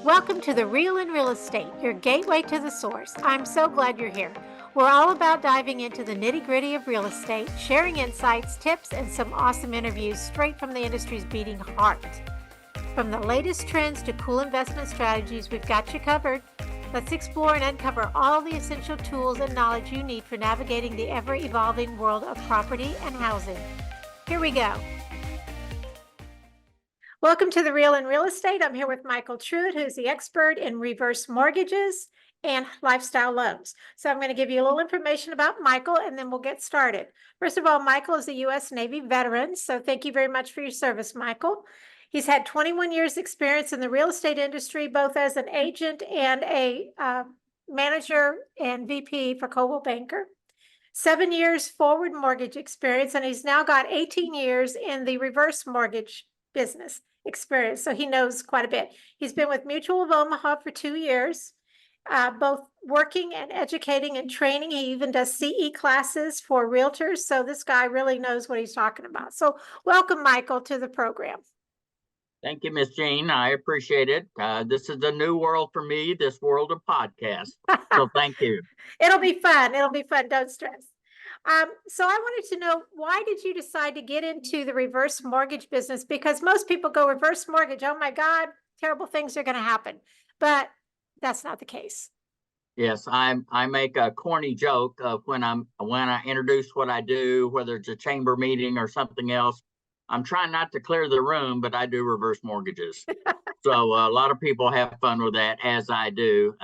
Welcome to The Real in Real Estate, your gateway to the source. I'm so glad you're here. We're all about diving into the nitty-gritty of real estate, sharing insights, tips, and some awesome interviews straight from the industry's beating heart. From the latest trends to cool investment strategies, we've got you covered. Let's explore and uncover all the essential tools and knowledge you need for navigating the ever-evolving world of property and housing. Here we go. Welcome to The Real in Real Estate. I'm here with Micheal Truitt, who's the expert in reverse mortgages and lifestyle loans. So I'm going to give you a little information about Micheal, and then we'll get started. First of all, Micheal is a U.S. Navy veteran, so thank you very much for your service, Micheal. He's had 21 years experience in the real estate industry, both as an agent and a manager and VP for Coldwell Banker. 7 years forward mortgage experience, and he's now got 18 years in the reverse mortgage business experience, so he knows quite a bit. He's been with Mutual of Omaha for 2 years, both working and educating and training. He even does CE classes for realtors, so this guy really knows what he's talking about. So welcome, Micheal, to the program. Thank you, Miss Jean. I appreciate it. This is a new world for me, this world of podcasts. So thank you. It'll be fun. It'll be fun. Don't stress. So I wanted to know, why did you decide to get into the reverse mortgage business? Because most people go reverse mortgage, oh my God, terrible things are going to happen. But that's not the case. Yes, I make a corny joke of when I introduce what I do, whether it's a chamber meeting or something else. I'm trying not to clear the room, but I do reverse mortgages. So a lot of people have fun with that, as I do.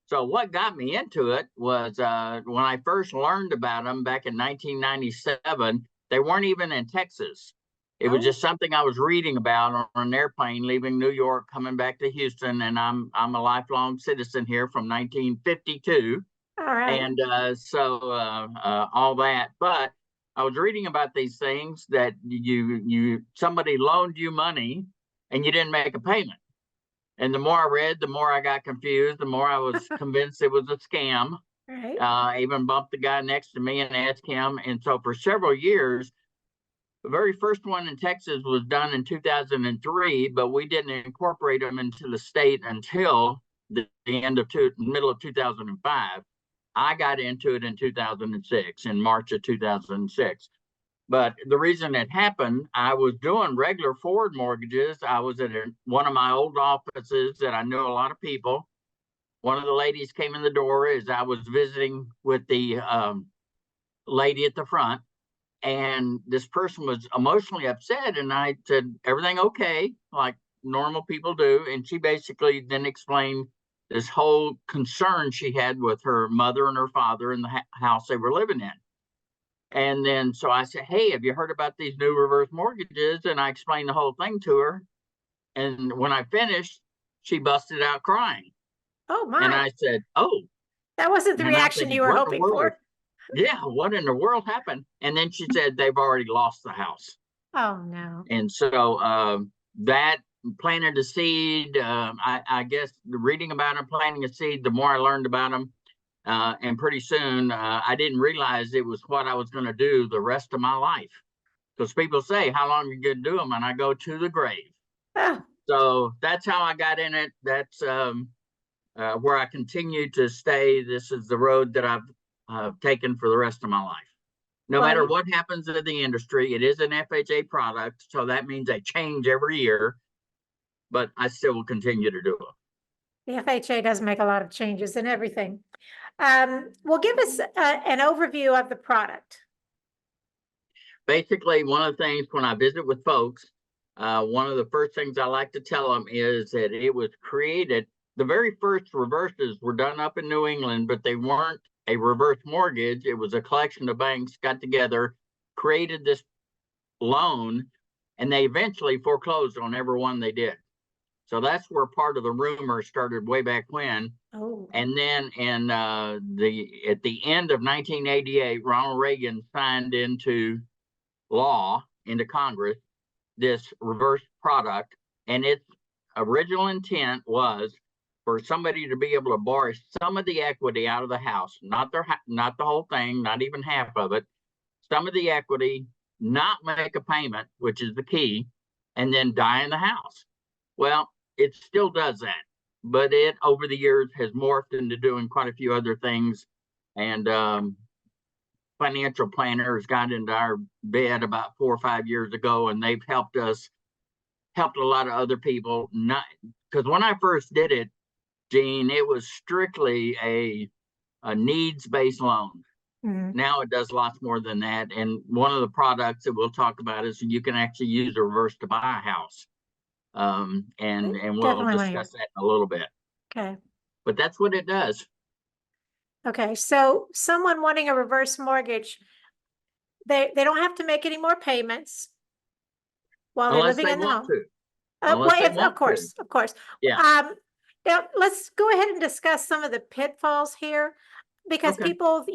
So what got me into it was when I first learned about them back in 1997, they weren't even in Texas. It was just something I was reading about on an airplane leaving New York, coming back to Houston, and I'm a lifelong citizen here from 1952. All right. And all that. But I was reading about these things that somebody loaned you money and you didn't make a payment. And the more I read, the more I got confused, the more I was convinced it was a scam. Right. I even bumped the guy next to me and asked him. And so for several years, the very first one in Texas was done in 2003, but we didn't incorporate them into the state until the middle of 2005. I got into it in 2006, in March of 2006. But the reason it happened, I was doing regular forward mortgages. I was at one of my old offices that I knew a lot of people. One of the ladies came in the door as I was visiting with the lady at the front. And this person was emotionally upset. And I said, everything okay? Like normal people do. And she basically then explained this whole concern she had with her mother and her father in the house they were living in. And then, so I said, hey, have you heard about these new reverse mortgages? And I explained the whole thing to her. And when I finished, she busted out crying. Oh, my. And I said, oh. That wasn't the reaction you were hoping for. Yeah, what in the world happened? And then she said they've already lost the house. Oh, no. And so that planted a seed. I guess reading about them, planting a seed, the more I learned about them. And pretty soon, I didn't realize it was what I was going to do the rest of my life. Because people say, how long are you going to do them? And I go to the grave. Oh. So that's how I got in it. That's where I continue to stay. This is the road that I've taken for the rest of my life. No matter what happens in the industry, it is an FHA product. So that means they change every year. But I still will continue to do it. The FHA does make a lot of changes in everything. Well, give us an overview of the product. Basically, one of the things when I visit with folks, one of the first things I like to tell them is that it was created, the very first reverses were done up in New England, but they weren't a reverse mortgage. It was a collection of banks got together, created this loan, and they eventually foreclosed on every one they did. So that's where part of the rumor started way back when. Oh. And then at the end of 1988, Ronald Reagan signed into law, into Congress, this reverse product. And its original intent was for somebody to be able to borrow some of the equity out of the house, not the whole thing, not even half of it, some of the equity, not make a payment, which is the key, and then die in the house. Well, it still does that. but it over the years has morphed into doing quite a few other things. And financial planners got into our bed about 4 or 5 years ago, and they've helped a lot of other people. Not because when I first did it, Gene, it was strictly a needs-based loan. Mhm. Now it does lots more than that. And one of the products that we'll talk about is you can actually use a reverse to buy a house. And we'll Definitely want to hear. discuss that in a little bit. Okay. But that's what it does. Okay. So someone wanting a reverse mortgage, they don't have to make any more payments while they're Unless living they in the want home. to. Unless Well, they if, want to. of course. Yeah. Now let's go ahead and discuss some of the pitfalls here, because Okay. people,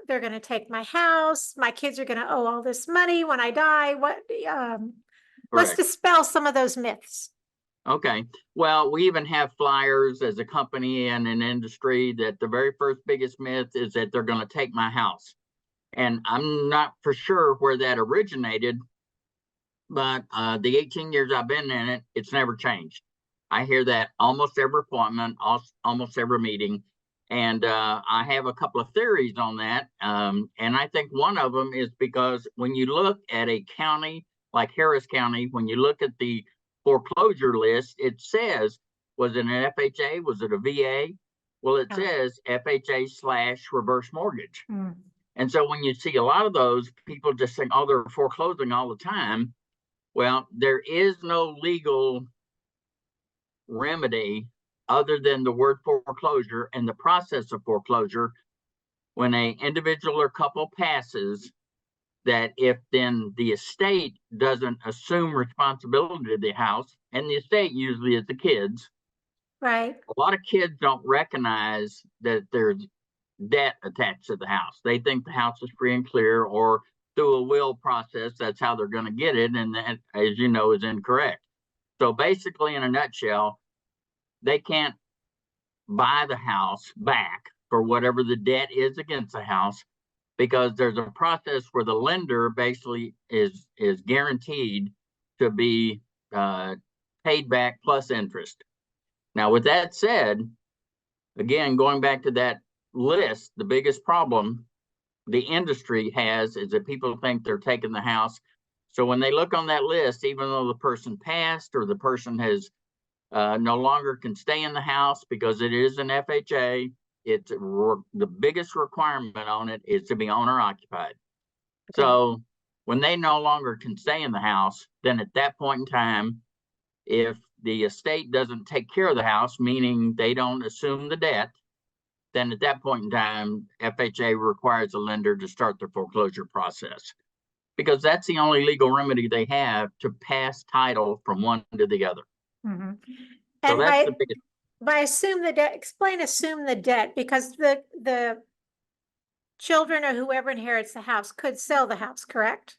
they're going to take my house. My kids are going to owe all this money when I die. Let's Correct. dispel some of those myths. Okay. Well, we even have flyers as a company and an industry that the very first biggest myth is that they're going to take my house. And I'm not for sure where that originated, but the 18 years I've been in it, it's never changed. I hear that almost every appointment, almost every meeting. And I have a couple of theories on that. And I think one of them is because when you look at a county like Harris County, when you look at the foreclosure list, it says, was it an FHA? Was it a VA? Well, it says FHA/reverse mortgage. Mm. And so when you see a lot of those, people just think, oh, they're foreclosing all the time. Well, there is no legal remedy other than the word foreclosure and the process of foreclosure. When an individual or couple passes, that if then the estate doesn't assume responsibility of the house, and the estate usually is the kids. Right. A lot of kids don't recognize that there's debt attached to the house. They think the house is free and clear, or through a will process, that's how they're going to get it. And that, as you know, is incorrect. So basically, in a nutshell, they can't buy the house back for whatever the debt is against the house, because there's a process where the lender basically is guaranteed to be paid back plus interest. Now, with that said, again, going back to that list, the biggest problem the industry has is that people think they're taking the house. So when they look on that list, even though the person passed or the person has no longer can stay in the house because it is an FHA, it's the biggest requirement on it is to be owner occupied. Okay. So when they no longer can stay in the house, then at that point in time, if the estate doesn't take care of the house, meaning they don't assume the debt, then at that point in time, FHA requires a lender to start the foreclosure process, because that's the only legal remedy they have to pass title from one to the other. Mm-hmm. So And that's the biggest. by assume the debt, explain assume the debt, because the children or whoever inherits the house could sell the house, correct?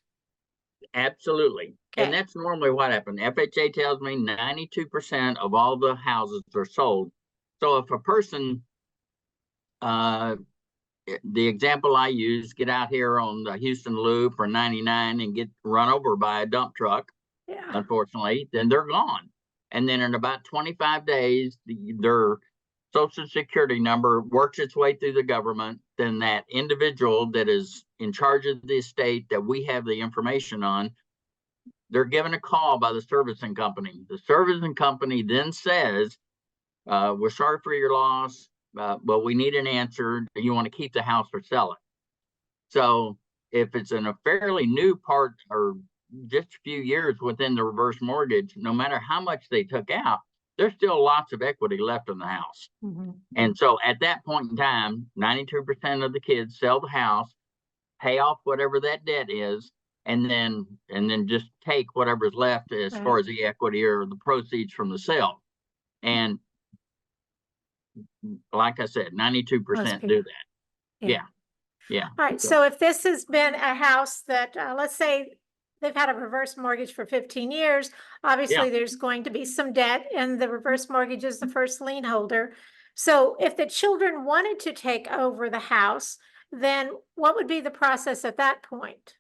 Absolutely. Okay. And that's normally what happened. FHA tells me 92% of all the houses are sold. So if a person, the example I use, get out here on the Houston Loop or 99 and get run over by a dump truck, Yeah. unfortunately, then they're gone. And then in about 25 days, their Social Security number works its way through the government. Then that individual that is in charge of the estate that we have the information on, they're given a call by the servicing company. The servicing company then says, we're sorry for your loss, but we need an answer. Do you want to keep the house or sell it? So if it's in a fairly new part or just a few years within the reverse mortgage, no matter how much they took out, there's still lots of equity left in the house. Mm-hmm. And so at that point in time, 92% of the kids sell the house, pay off whatever that debt is, and then just take whatever's left as far as the equity or the proceeds from the sale. And like I said, 92% do that. Yeah. All right. So if this has been a house that, let's say they've had a reverse mortgage for 15 years, obviously there's going to be some debt, and the reverse mortgage is the first lien holder. So if the children wanted to take over the house, then what would be the process at that point?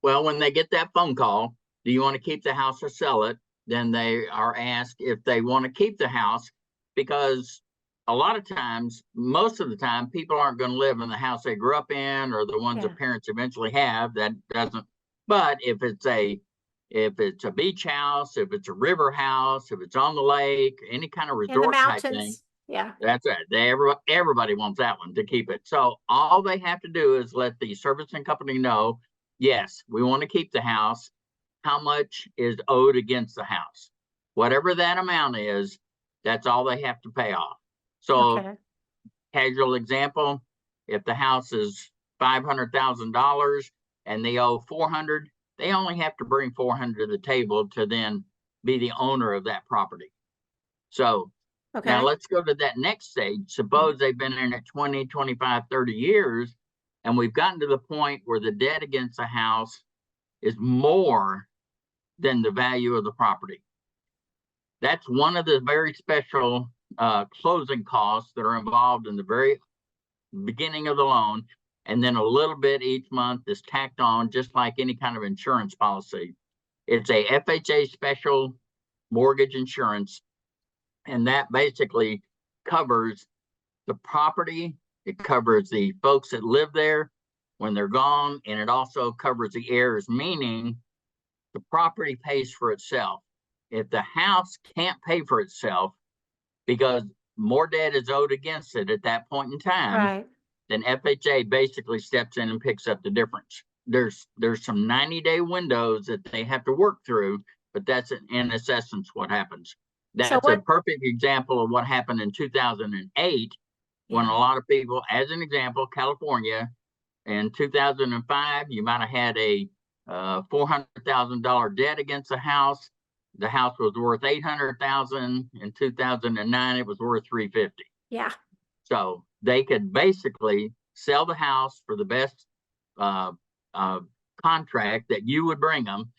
Well, when they get that phone call, do you want to keep the house or sell it? Then they are asked if they want to keep the house, because a lot of times, most of the time, people aren't going to live in the house they grew up in or the ones their parents eventually have. That doesn't. But if it's a beach house, if it's a river house, if it's on the lake, any kind of In the resort type thing, mountains. Yeah. that's it. Everybody wants that one to keep it. So all they have to do is let the servicing company know, yes, we want to keep the house. How much is owed against the house? Whatever that amount is, that's all they have to pay off. So, casual example, if the house is $500,000 and they owe 400, they only have to bring 400 to the table to then be the owner of that property. So now let's go to that next stage. Suppose they've been in it 20, 25, 30 years, and we've gotten to the point where the debt against the house is more than the value of the property. That's one of the very special closing costs that are involved in the very beginning of the loan. And then a little bit each month is tacked on, just like any kind of insurance policy. It's a FHA special mortgage insurance. And that basically covers the property. It covers the folks that live there when they're gone. And it also covers the heirs, meaning the property pays for itself. If the house can't pay for itself because more debt is owed against it at that point in time, then FHA basically steps in and picks up the difference. There's some 90-day windows that they have to work through, but that's in essence what happens. That's a perfect example of what happened in 2008 when a lot of people, as an example, California, in 2005, you might have had a $400,000 debt against the house. The house was worth $800,000. In 2009, it was worth $350,000. Yeah. So they could basically sell the house for the best contract that you would bring them,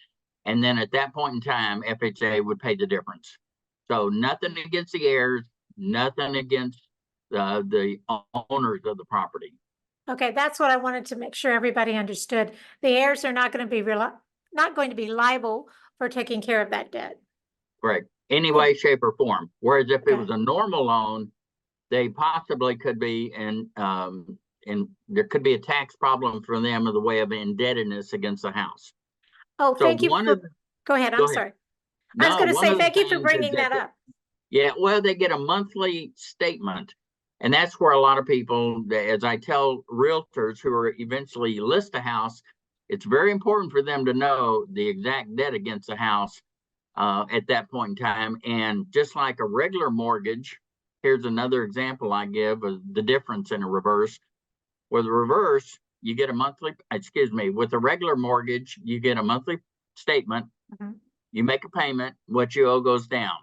and then at that point in time, FHA would pay the difference. So nothing against the heirs, nothing against the owners of the property. Okay, that's what I wanted to make sure everybody understood. The heirs are not going to be liable for taking care of that debt. Correct. Any way, shape, or form. Whereas if it was a normal loan, they possibly could be and there could be a tax problem for them in the way of indebtedness against the house. Oh, so thank you. Go ahead. I'm sorry. I was going to say thank you for bringing that up. Yeah, well, they get a monthly statement. And that's where a lot of people, as I tell realtors who are eventually list a house, it's very important for them to know the exact debt against the house at that point in time. And just like a regular mortgage, here's another example I give of the difference in a reverse. With a reverse, you get a monthly, with a regular mortgage, you get a monthly statement. You make a payment, what you owe goes down.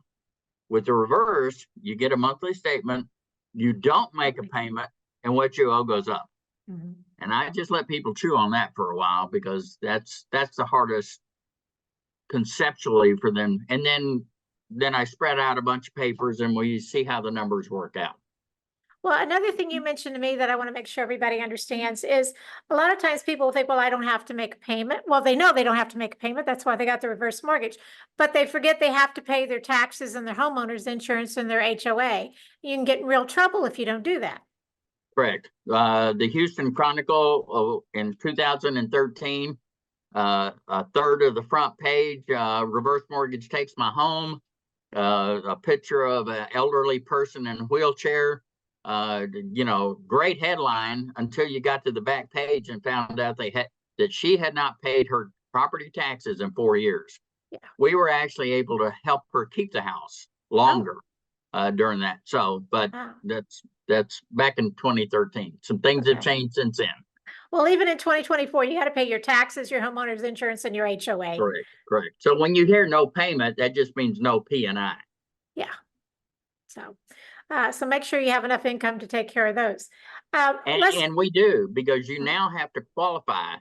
With the reverse, you get a monthly statement, you don't make a payment, and what you owe goes up. And I just let people chew on that for a while because that's the hardest conceptually for them. And then I spread out a bunch of papers and we see how the numbers work out. Well, another thing you mentioned to me that I want to make sure everybody understands is a lot of times people think, well, I don't have to make a payment. Well, they know they don't have to make a payment. That's why they got the reverse mortgage. But they forget they have to pay their taxes and their homeowner's insurance and their HOA. You can get in real trouble if you don't do that. Correct. The Houston Chronicle in 2013, a third of the front page, reverse mortgage takes my home, a picture of an elderly person in a wheelchair. Great headline until you got to the back page and found out that she had not paid her property taxes in 4 years. We were actually able to help her keep the house longer during that. So, but that's back in 2013. Some things have changed since then. Well, even in 2024, you got to pay your taxes, your homeowner's insurance, and your HOA. Correct. So when you hear no payment, that just means no P&I. Yeah. So make sure you have enough income to take care of those. And we do, because you now have to qualify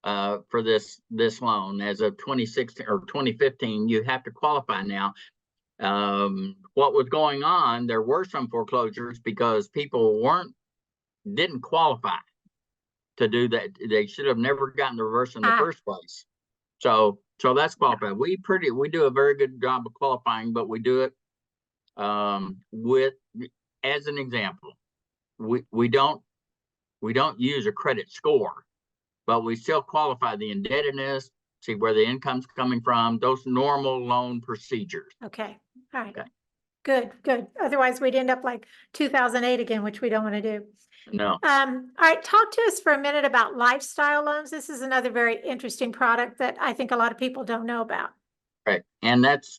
for this loan as of 2016 or 2015. You have to qualify now. What was going on, there were some foreclosures because people didn't qualify to do that. They should have never gotten the reverse in the first place. So that's qualified. We do a very good job of qualifying, but we do it with, as an example, we don't use a credit score, but we still qualify the indebtedness, see where the income's coming from, those normal loan procedures. Okay, all right. Okay. Good, good. Otherwise, we'd end up like 2008 again, which we don't want to do. No. All right, talk to us for a minute about lifestyle loans. This is another very interesting product that I think a lot of people don't know about. Right. And that's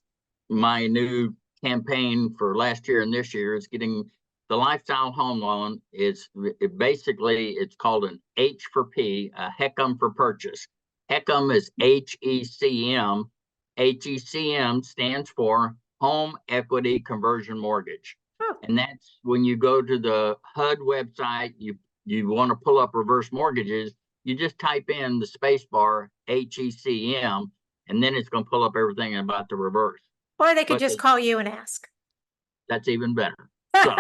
my new campaign for last year and this year is getting the lifestyle home loan. It's called an H for P, a HECM for purchase. HECM is HECM. HECM stands for Home Equity Conversion Mortgage. Oh. And that's when you go to the HUD website, you want to pull up reverse mortgages, you just type in the space bar HECM, and then it's going to pull up everything about the reverse. Or they could just call you and ask. That's even better. So,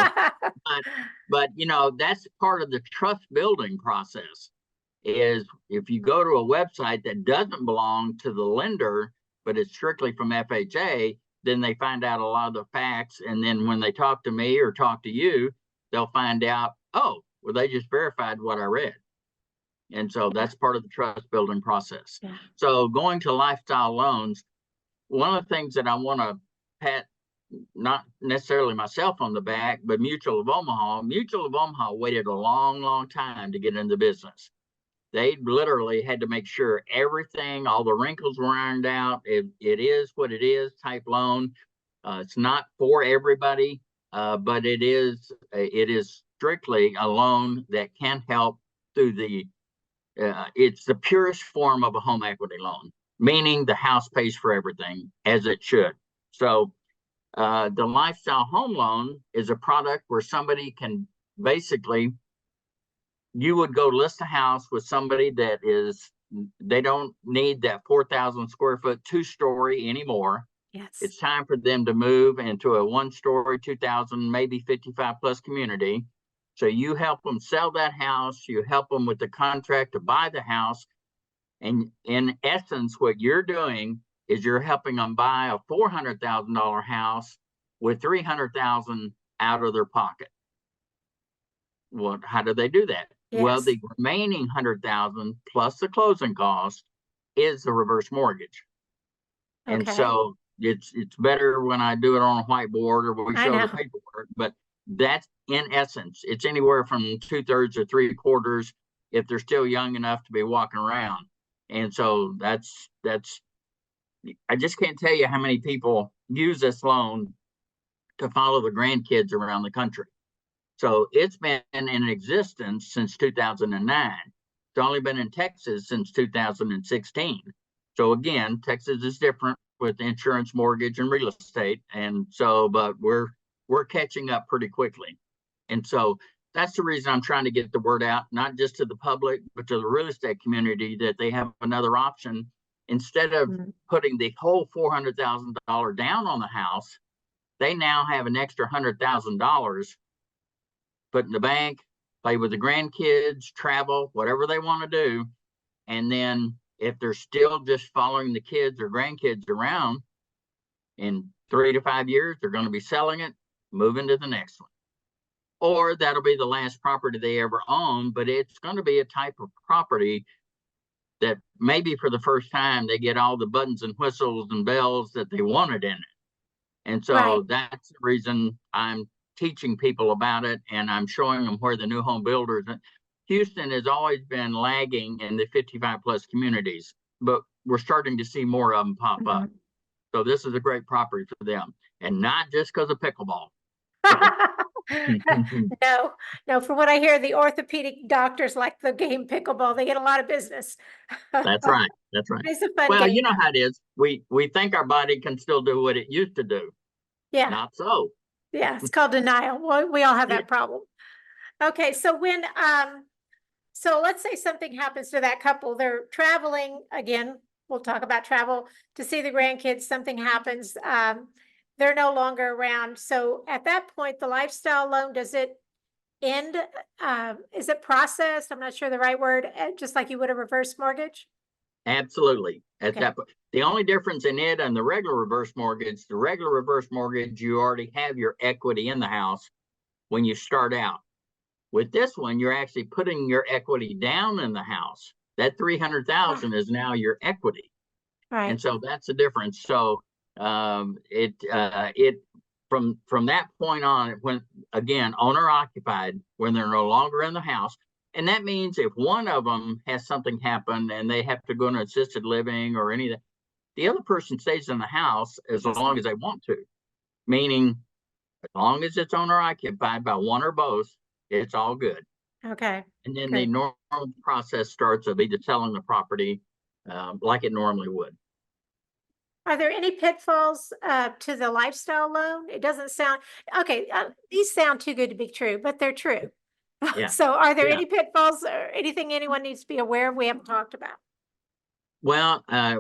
but you know, that's part of the trust building process. Is if you go to a website that doesn't belong to the lender, but it's strictly from FHA, then they find out a lot of the facts. And then when they talk to me or talk to you, they'll find out, oh, well, they just verified what I read. And so that's part of the trust building process. Yeah. So going to lifestyle loans, one of the things that I want to pat, not necessarily myself on the back, but Mutual of Omaha. Mutual of Omaha waited a long, long time to get into business. They literally had to make sure everything, all the wrinkles were ironed out. It is what it is type loan. It's not for everybody, but it is strictly a loan that can help through it's the purest form of a home equity loan, meaning the house pays for everything as it should. So the lifestyle home loan is a product where somebody can basically, you would go list a house with somebody that they don't need that 4,000 square foot 2-story anymore. Yes. It's time for them to move into a 1-story, 2,000, maybe 55 plus community. So you help them sell that house, you help them with the contract to buy the house. And in essence, what you're doing is you're helping them buy a $400,000 house with $300,000 out of their pocket. Well, how do they do that? Yes. Well, the remaining $100,000 plus the closing cost is the reverse mortgage. Okay. And so it's better when I do it on a whiteboard or we show the paperwork, but that's in essence, it's anywhere from 2/3 or 3/4 if they're still young enough to be walking around. And so that's I just can't tell you how many people use this loan to follow the grandkids around the country. So it's been in existence since 2009. It's only been in Texas since 2016. So again, Texas is different with insurance, mortgage, and real estate. And so, but we're catching up pretty quickly. And so that's the reason I'm trying to get the word out, not just to the public, but to the real estate community, that they have another option. Instead of putting the whole $400,000 down on the house, they now have an extra $100,000 put in the bank, play with the grandkids, travel, whatever they want to do. And then if they're still just following the kids or grandkids around, in 3 to 5 years, they're going to be selling it, moving to the next one. Or that'll be the last property they ever own, but it's going to be a type of property that maybe for the first time they get all the buttons and whistles and bells that they wanted in it. And so that's the reason I'm teaching people about it, and I'm showing them where the new home builders. Houston has always been lagging in the 55 plus communities, but we're starting to see more of them pop up. So this is a great property for them, and not just because of pickleball. No, from what I hear, the orthopedic doctors like the game pickleball. They get a lot of business. That's right. That's right. It's a fun well, game. You know how it is. We think our body can still do what it used to do. Yeah. Not so. Yeah, it's called denial. We all have that problem. Okay, so when so let's say something happens to that couple. They're traveling again. We'll talk about travel to see the grandkids. Something happens. They're no longer around. So at that point, the lifestyle loan, does it end? Is it processed? I'm not sure the right word, just like you would a reverse mortgage? Absolutely. at Okay. that point. The only difference in it and the regular reverse mortgage, you already have your equity in the house when you start out. With this one, you're actually putting your equity down in the house. That 300,000 is now your equity. Right. And so that's the difference. So it from that point on, when again, owner occupied, when they're no longer in the house. And that means if one of them has something happen and they have to go into assisted living or anything, the other person stays in the house as long as they want to. Meaning, as long as it's owner occupied by one or both, it's all good. Okay. And then the Good. normal process starts of either selling the property like it normally would. Are there any pitfalls to the lifestyle loan? It doesn't sound okay. These sound too good to be true, but they're true. Yeah. So, are there Yeah. any pitfalls or anything anyone needs to be aware of we haven't talked about? Well, a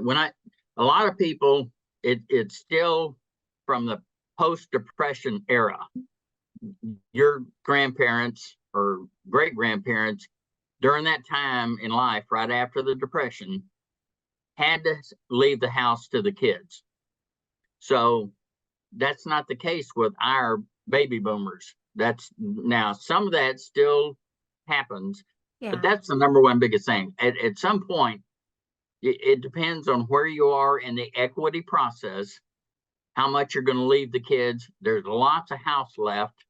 lot of people, it's still from the post-depression era. Your grandparents or great grandparents during that time in life, right after the depression, had to leave the house to the kids. So that's not the case with our baby boomers. That's now some of that still happens, but that's the number one biggest thing. At some point, it depends on where you are in the equity process, how much you're going to leave the kids. There's lots of house left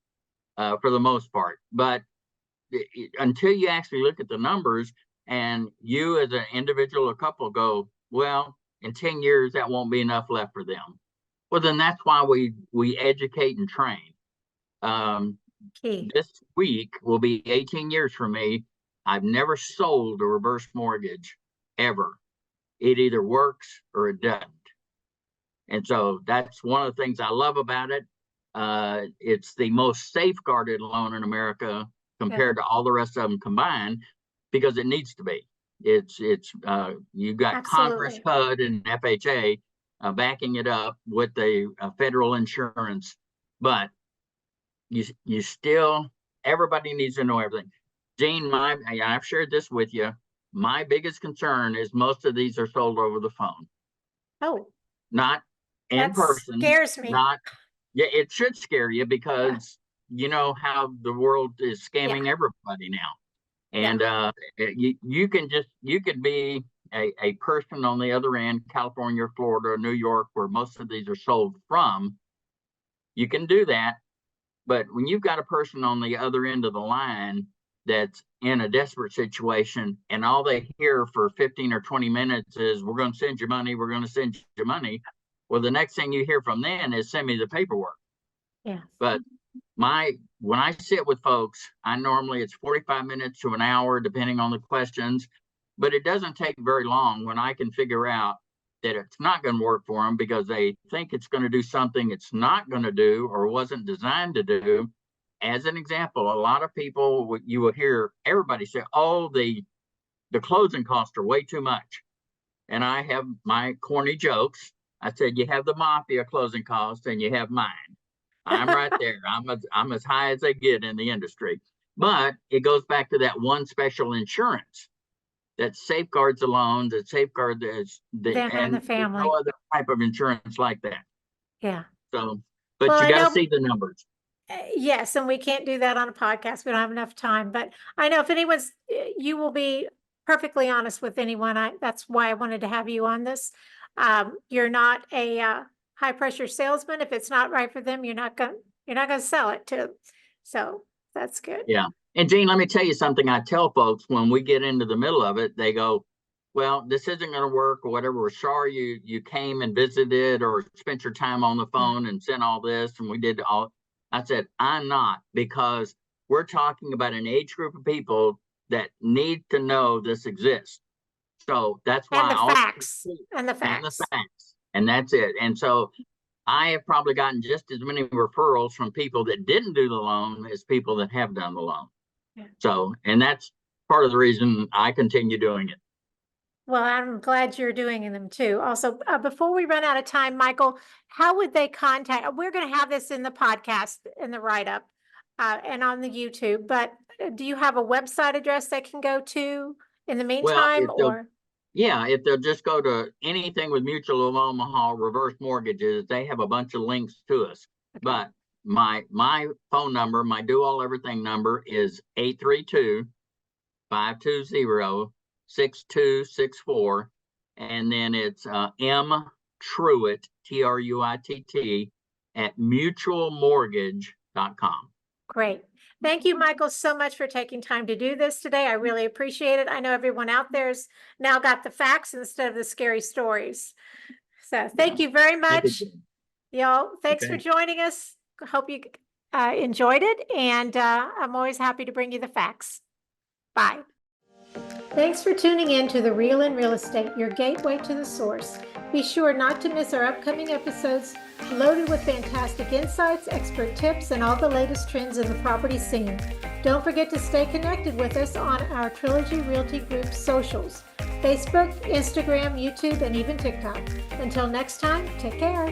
for the most part, but until you actually look at the numbers and you as an individual or couple go, well, in 10 years, that won't be enough left for them. Well, then that's why we educate and train. This week will be 18 years for me. I've never sold a reverse mortgage ever. It either works or it doesn't. And so that's one of the things I love about it. It's the most safeguarded loan in America compared to all the rest of them combined, because it needs to be. You've got Congress, HUD, and FHA backing it up with the federal insurance, but you still, everybody needs to know everything. Gene, I've shared this with you. My biggest concern is most of these are sold over the phone. Oh, not in person. Scares me. Yeah, it should scare you because you know how the world is scamming everybody now. And you could be a person on the other end, California, Florida, New York, where most of these are sold from. You can do that. But when you've got a person on the other end of the line that's in a desperate situation and all they hear for 15 or 20 minutes is, we're going to send you money, we're going to send you money. Well, the next thing you hear from them is, send me the paperwork. Yeah. But when I sit with folks, it's 45 minutes to an hour, depending on the questions, but it doesn't take very long when I can figure out that it's not going to work for them because they think it's going to do something it's not going to do or wasn't designed to do. As an example, a lot of people, you will hear everybody say, oh, the closing costs are way too much. And I have my corny jokes. I said, you have the mafia closing costs and you have mine. I'm right there. I'm as high as they get in the industry. But it goes back to that one special insurance that safeguards the loan, that safeguards and the family. No other type of insurance like that. Yeah. So, but you got to see the numbers. Yes, and we can't do that on a podcast. We don't have enough time. But I know if you will be perfectly honest with anyone. That's why I wanted to have you on this. You're not a high pressure salesman. If it's not right for them, you're not going to sell it to them. So that's good. Yeah. And Gene, let me tell you something I tell folks when we get into the middle of it. They go, well, this isn't going to work or whatever. We're sorry you came and visited or spent your time on the phone and sent all this and we did all. I said, I'm not, because we're talking about an age group of people that need to know this exists. So that's why the facts. And that's it. And so I have probably gotten just as many referrals from people that didn't do the loan as people that have done the loan. Yeah. So, and that's part of the reason I continue doing it. Well, I'm glad you're doing them too. Also, before we run out of time, Micheal, how would they contact? We're going to have this in the podcast, in the write-up, and on the YouTube, but do you have a website address they can go to in the meantime? Yeah, if they'll just go to anything with Mutual of Omaha reverse mortgages, they have a bunch of links to us. Okay. But my phone number, my do all everything number is 832-520-6264. And then it's M Truitt, Truitt, at mutualmortgage.com. Great. Thank you, Michael, so much for taking time to do this today. I really appreciate it. I know everyone out there's now got the facts instead of the scary stories. So thank you very much. Y'all, thanks for Okay. joining us. Hope you enjoyed it. And I'm always happy to bring you the facts. Bye. Thanks for tuning in to The Real in Real Estate, your gateway to the source. Be sure not to miss our upcoming episodes loaded with fantastic insights, expert tips, and all the latest trends in the property scene. Don't forget to stay connected with us on our Trilogy Realty Group socials, Facebook, Instagram, YouTube, and even TikTok. Until next time, take care.